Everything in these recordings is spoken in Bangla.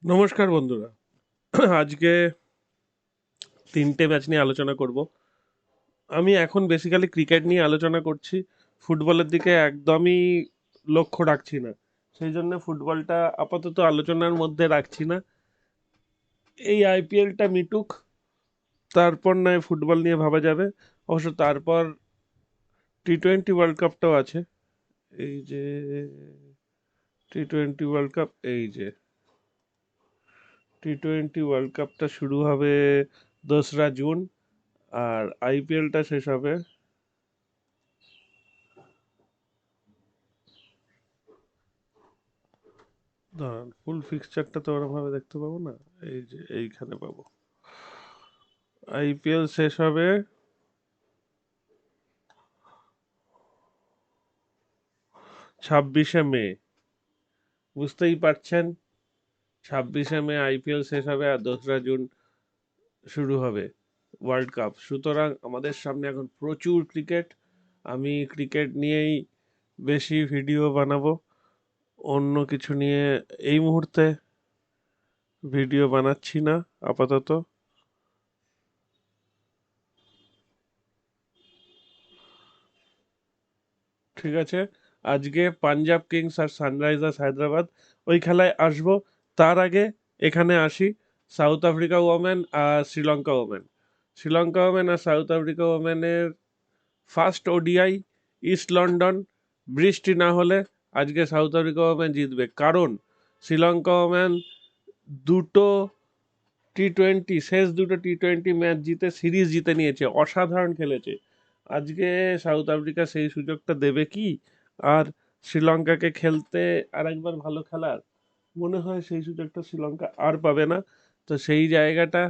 নমস্কার বন্ধুরা। আজকে তিনটে ম্যাচ নিয়ে আলোচনা করব। আমি এখন বেসিক্যালি ক্রিকেট নিয়ে আলোচনা করছি, ফুটবলের দিকে একদমই লক্ষ্য রাখছি না, সেই জন্য ফুটবলটা আপাতত আলোচনার মধ্যে রাখছি না। এই আইপিএলটা মিটুক, তারপর নয় ফুটবল নিয়ে ভাবা যাবে। অবশ্য তারপর টি-20 ওয়ার্ল্ড কাপটাও আছে। এই যে টি-20 ওয়ার্ল্ড কাপ, এই যে টি-20 ওয়ার্ল্ড কাপটা শুরু হবে 2রা জুন, আর আইপিএলটা শেষ হবে। দাঁড়ান, ফুল ফিক্সচারটা তো ওরমভাবে দেখতে পাবো না। এই যে এইখানে পাবো। আইপিএল শেষ হবে 26শে মে। বুঝতেই পারছেন, 26শে মে আইপিএল শেষ হবে আর 2রা জুন শুরু হবে ওয়ার্ল্ড কাপ। সুতরাং আমাদের সামনে এখন প্রচুর ক্রিকেট। আমি ক্রিকেট নিয়েই বেশি ভিডিও বানাবো, অন্য কিছু নিয়ে এই মুহূর্তে ভিডিও বানাচ্ছি না আপাতত। ঠিক আছে, আজকে পাঞ্জাব কিংস আর সানরাইজার্স হায়দ্রাবাদ ওই খেলায় আসবো। তার আগে এখানে আসি সাউথ আফ্রিকা ওমেন আর শ্রীলঙ্কা ওমেন। শ্রীলঙ্কা ওমেন আর সাউথ আফ্রিকা ওমেনের ফার্স্ট ওডিআই, ইস্ট লন্ডন। বৃষ্টি না হলে আজকে সাউথ আফ্রিকা ওমেন জিতবে, কারণ শ্রীলঙ্কা ওমেন দুটো টি-20, শেষ দুটো টি-20 ম্যাচ জিতে সিরিজ জিতে নিয়েছে, অসাধারণ খেলেছে। আজকে সাউথ আফ্রিকা সেই সুযোগটা দেবে কি আর শ্রীলঙ্কাকে খেলতে আর একবার ভালো খেলার? মনে হয় সেই সুযোগটা শ্রীলঙ্কা আর পাবে না। তো সেই জায়গাটা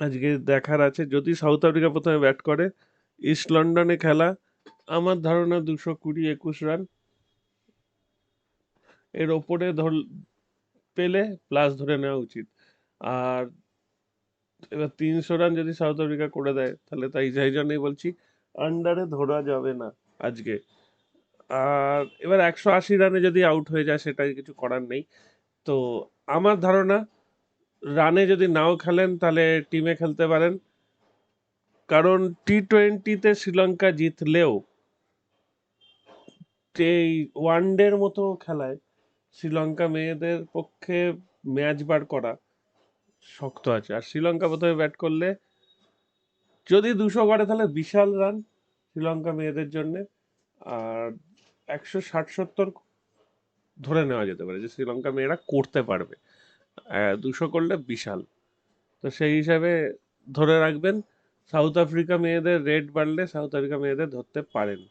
আজকে দেখার আছে। যদি সাউথ আফ্রিকা প্রথমে ব্যাট করে, ইস্ট লন্ডনে খেলা, আমার ধারণা 220-21 রান এর ওপরে পেলে প্লাস ধরে নেওয়া উচিত। আর এবার 300 রান যদি সাউথ আফ্রিকা করে দেয়, তাহলে তাই সেই জন্যই বলছি আন্ডারে ধরা যাবে না আজকে। আর এবার 180 রানে যদি আউট হয়ে যায়, সেটাই কিছু করার নেই। তো আমার ধারণা, রানে যদি নাও খেলেন তাহলে টিমে খেলতে পারেন, কারণ টি-20তে শ্রীলঙ্কা জিতলেও এই ওয়ানডের মতো খেলায় শ্রীলঙ্কা মেয়েদের পক্ষে ম্যাচ বার করা শক্ত আছে। আর শ্রীলঙ্কা প্রথমে ব্যাট করলে যদি 200 করে, তাহলে বিশাল রান শ্রীলঙ্কা মেয়েদের জন্য। আর 160-70 ধরে নেওয়া যেতে পারে যে শ্রীলঙ্কা মেয়েরা করতে পারবে। 200 করলে বিশাল। তো সেই হিসাবে ধরে রাখবেন, সাউথ আফ্রিকা মেয়েদের রেট বাড়লে সাউথ আফ্রিকা মেয়েদের ধরতে পারেন,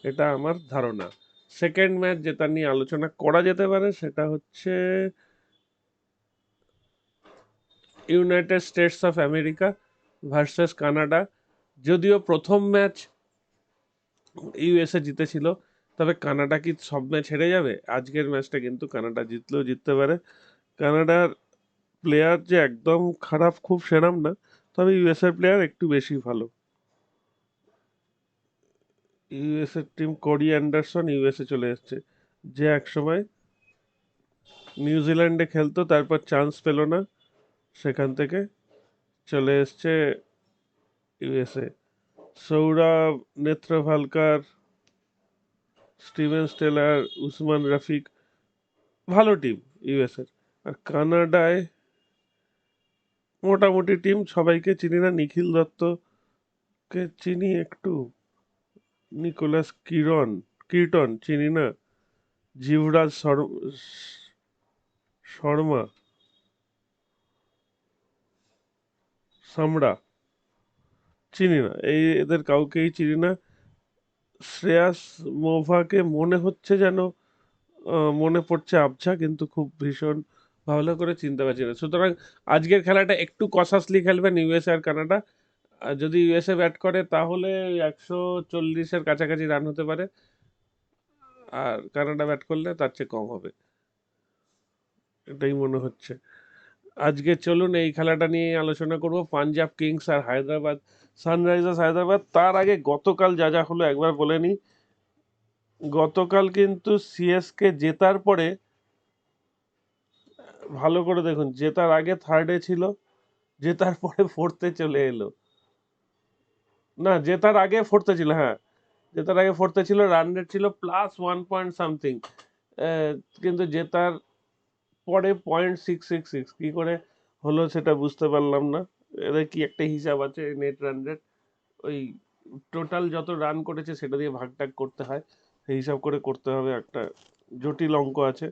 এটা আমার ধারণা। সেকেন্ড ম্যাচ যেটা নিয়ে আলোচনা করা যেতে পারে সেটা হচ্ছে United states of America versus Canada. যদিও প্রথম ম্যাচ ইউএসএ জিতেছিল, তবে কানাডা কি সব ম্যাচ হেরে যাবে? আজকের ম্যাচটা কিন্তু কানাডা জিতলেও জিততে পারে। কানাডার প্লেয়ার যে একদম খারাপ খুব সেরাম না, তবে ইউএসএ প্লেয়ার একটু বেশি ভালো। USA team, Corey Anderson USA চলে এসছে, যে একসময় নিউজিল্যান্ডে খেলতো, তারপর চান্স পেল না, সেখান থেকে চলে এসছে USA. Saurabh Netravalkar, Steven Taylor, Usman Rafiq, ভালো টিম ইউএসএ। আর কানাডায় মোটামুটি টিম, সবাইকে চিনি না। নিখিল দত্তকে চিনি একটু, নিকোলাস কির্টন চিনি না, জিভরাজ শর্মা, সামড়া চিনি না, এদের কাউকেই চিনি না। শ্রেয়াস মোভাকে মনে হচ্ছে যেন মনে পড়ছে আবছা, কিন্তু খুব ভীষণ ভালো করে চিনতে পারছি না। সুতরাং আজকের খেলাটা একটু কসাসলি খেলবেন ইউএসএ আর কানাডা। আর যদি ইউএসএ ব্যাট করে, তাহলে 140-এর কাছাকাছি রান হতে পারে, আর কানাডা ব্যাট করলে তার চেয়ে কম হবে, এটাই মনে হচ্ছে। আজকে চলুন এই খেলাটা নিয়ে আলোচনা করব, পাঞ্জাব কিংস আর হায়দ্রাবাদ সানরাইজার্স হায়দ্রাবাদ। তার আগে গতকাল যা যা হলো একবার বলে নিই। গতকাল কিন্তু সিএসকে জেতার পরে ভালো করে দেখুন, জেতার আগে থার্ডে ছিল, জেতার পরে ফোর্থে চলে এলো। না, জেতার আগে ফোর্থে ছিল, হ্যাঁ জেতার আগে ফোর্থে ছিল, রান রেট ছিল +1 পয়েন্ট সামথিং, কিন্তু জেতার পরে 0.666 কি করে হলো সেটা বুঝতে পারলাম না। এদের কি একটা হিসাব আছে নেট রান রেট, ওই টোটাল যত রান করেছে সেটা দিয়ে ভাগ টাগ করতে হয়, সেই হিসাব করে করতে হবে, একটা জটিল অঙ্ক আছে।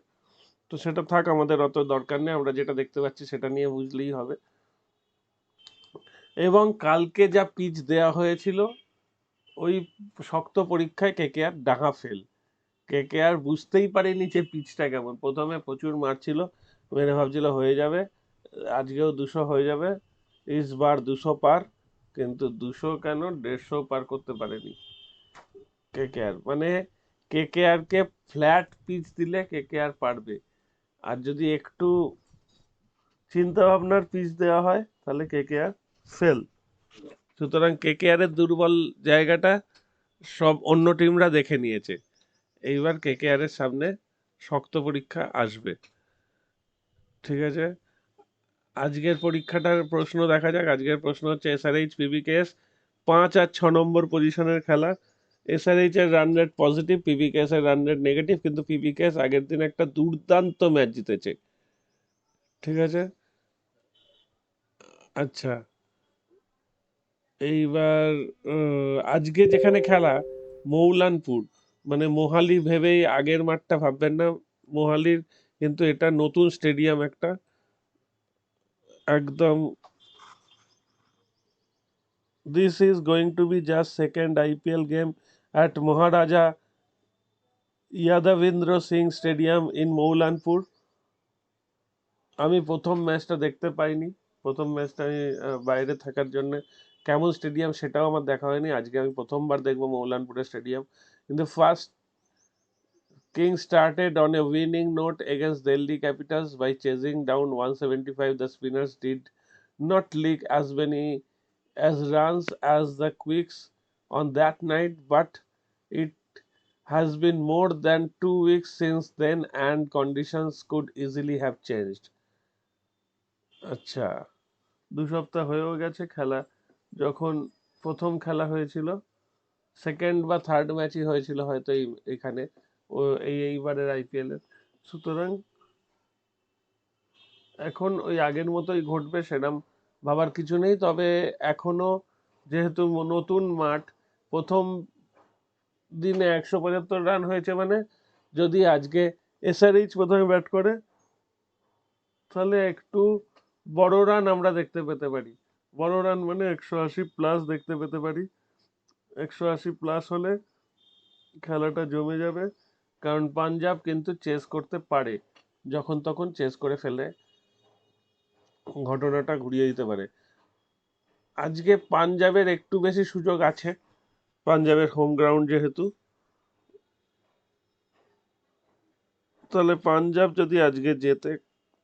তো সেটা থাক, আমাদের অত দরকার নেই, আমরা যেটা দেখতে পাচ্ছি সেটা নিয়ে বুঝলেই হবে। এবং কালকে যা পিচ দেয়া হয়েছিল, ওই শক্ত পরীক্ষায় কেকেআর ডাহা ফেল। কেকেআর বুঝতেই পারেনি যে পিচটা কেমন, প্রথমে প্রচুর মারছিল, মেরে ভাবছিল হয়ে যাবে, আজকেও 200 হয়ে যাবে, ইস বার 200 পার, কিন্তু 200 কেন 150 পার করতে পারেনি কেকেআর। মানে কেকেআর কে ফ্ল্যাট পিচ দিলে কেকেআর পারবে, আর যদি একটু চিন্তা ভাবনার পিচ দেওয়া হয় তাহলে কেকেআর ফেল। সুতরাং কেকেআর এর দুর্বল জায়গাটা সব অন্য টিমরা দেখে নিয়েছে, এইবার কেকেআর এর সামনে শক্ত পরীক্ষা আসবে। ঠিক আছে, আজকের পরীক্ষাটার প্রশ্ন দেখা যাক। আজকের প্রশ্ন হচ্ছে এসআরএইচ পিবিকেএস 5 আর 6 নম্বর পজিশনের খেলা। এসআরএইচ এর রান রেট পজিটিভ, পিবিকেএস এর রান রেট নেগেটিভ, কিন্তু পিবিকেএস আগের দিন একটা দুর্দান্ত ম্যাচ জিতেছে। ঠিক আছে, আচ্ছা এইবার আজকে যেখানে খেলা মৌলানপুর, মানে মোহালি ভেবেই আগের মাঠটা ভাববেন না, মোহালির কিন্তু এটা নতুন স্টেডিয়াম একটা, একদম this is going to be just second IPL game at Maharaja Yadavendra Singh Stadium in মৌলানপুর। আমি প্রথম ম্যাচটা দেখতে পাইনি, প্রথম ম্যাচটা আমি বাইরে থাকার জন্য, কেমন স্টেডিয়াম সেটাও আমার দেখা হয়নি, আজকে আমি প্রথমবার দেখবো মৌলানপুরের স্টেডিয়াম। কিন্তু first King started on a winning note against Delhi Capitals by chasing down 175. The spinners did not leak as many as runs as the Quicks on that night, but it has been more than 2 weeks since then and conditions could easily have changed. আচ্ছা, 2 সপ্তাহ হয়েও গেছে খেলা, যখন প্রথম খেলা হয়েছিল সেকেন্ড বা থার্ড ম্যাচই হয়েছিল হয়তো এখানে ও এইবারের আইপিএল এর। সুতরাং এখন ওই আগের মতোই ঘটবে সেরকম ভাবার কিছু নেই, তবে এখনো যেহেতু নতুন মাঠ, প্রথম দিনে 175 রান হয়েছে, মানে যদি আজকে এসআরএইচ প্রথমে ব্যাট করে তাহলে একটু বড় রান আমরা দেখতে পেতে পারি, বড় রান মানে 180+ দেখতে পেতে পারি। 180+ হলে খেলাটা জমে যাবে, কারণ পাঞ্জাব কিন্তু চেস করতে পারে, যখন তখন চেস করে ফেলে ঘটনাটা ঘুরিয়ে দিতে পারে। আজকে পাঞ্জাবের একটু বেশি সুযোগ আছে, পাঞ্জাবের হোম গ্রাউন্ড যেহেতু, তাহলে পাঞ্জাব যদি আজকে জেতে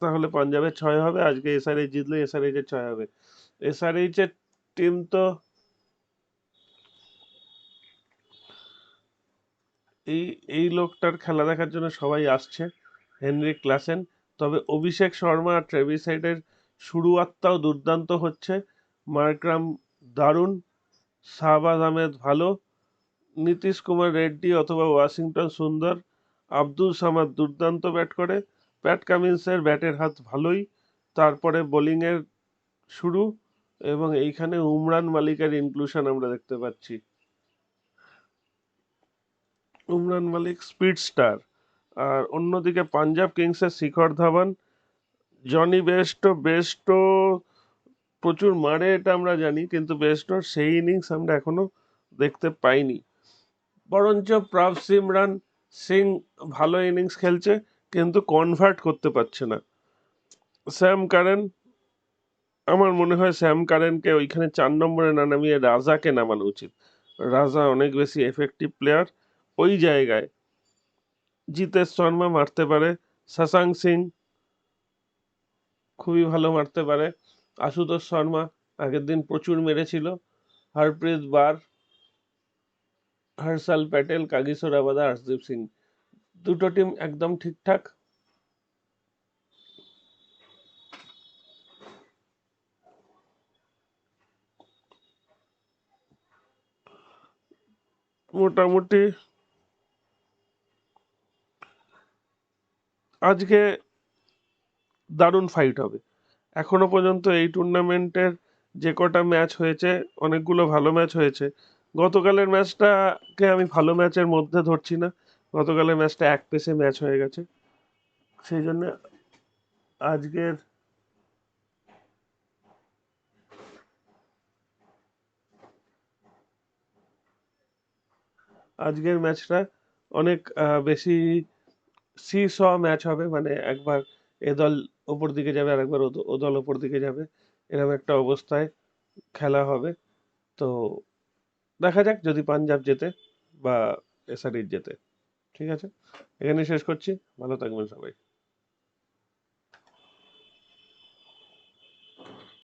তাহলে পাঞ্জাবের 6 হবে, আজকে এসআরএইচ জিতলে এসআরএইচ এর 6 হবে। এসআরএইচ এর টিম তো এই এই লোকটার খেলা দেখার জন্য সবাই আসছে, হেনরিক ক্লাসেন। তবে অভিষেক শর্মা আর ট্রেভিস হেডের শুরুয়াতটাও দুর্দান্ত হচ্ছে, মার্করাম দারুণ, শাহবাজ আহমেদ ভালো, নীতিশ কুমার রেড্ডি অথবা ওয়াশিংটন সুন্দর, আব্দুল সামাদ দুর্দান্ত ব্যাট করে, প্যাট কামিন্সের ব্যাটের হাত ভালোই, তারপরে বোলিংয়ের শুরু, এবং এইখানে উমরান মালিকের ইনক্লুশন আমরা দেখতে পাচ্ছি। উমরান মালিক স্পিড স্টার, আর অন্যদিকে পাঞ্জাব কিংসের শিখর ধাওয়ান, জনি বেস্টো প্রচুর মারে এটা আমরা জানি, কিন্তু বেস্টোর সেই ইনিংস আমরা এখনো দেখতে পাইনি। বরঞ্চ প্রভ সিমরান সিং ভালো ইনিংস খেলছে, কিন্তু কনভার্ট করতে পারছে না। স্যাম কারেন, আমার মনে হয় স্যাম কারেনকে ওইখানে 4 নম্বরে না নামিয়ে রাজাকে নামানো উচিত, রাজা অনেক বেশি এফেক্টিভ প্লেয়ার ওই জায়গায়। জিতেশ শর্মা মারতে পারে, শশাঙ্ক সিং খুবই ভালো মারতে পারে, আশুতোষ শর্মা আগের দিন প্রচুর মেরেছিল, হরপ্রীত বার, হর্ষাল প্যাটেল, কাগিসো রাবাদা, আর হরদীপ সিং, দুটো টিম একদম ঠিকঠাক। মোটামুটি আজকে দারুণ ফাইট হবে। এখনো পর্যন্ত এই টুর্নামেন্টের যে কটা ম্যাচ হয়েছে অনেকগুলো ভালো ম্যাচ হয়েছে। গতকালের ম্যাচটাকে আমি ভালো ম্যাচের মধ্যে ধরছি না, গতকালের ম্যাচটা এক পেসে ম্যাচ হয়ে গেছে। সেই জন্য আজকের আজকের ম্যাচটা অনেক বেশি সি স ম্যাচ হবে, মানে একবার এ দল ওপর দিকে যাবে আর একবার ও দল ওপর দিকে যাবে, এরকম একটা অবস্থায় খেলা হবে। তো দেখা যাক যদি পাঞ্জাব জেতে বা এসআরএইচ জেতে। ঠিক আছে, এখানে শেষ করছি। ভালো থাকবেন সবাই।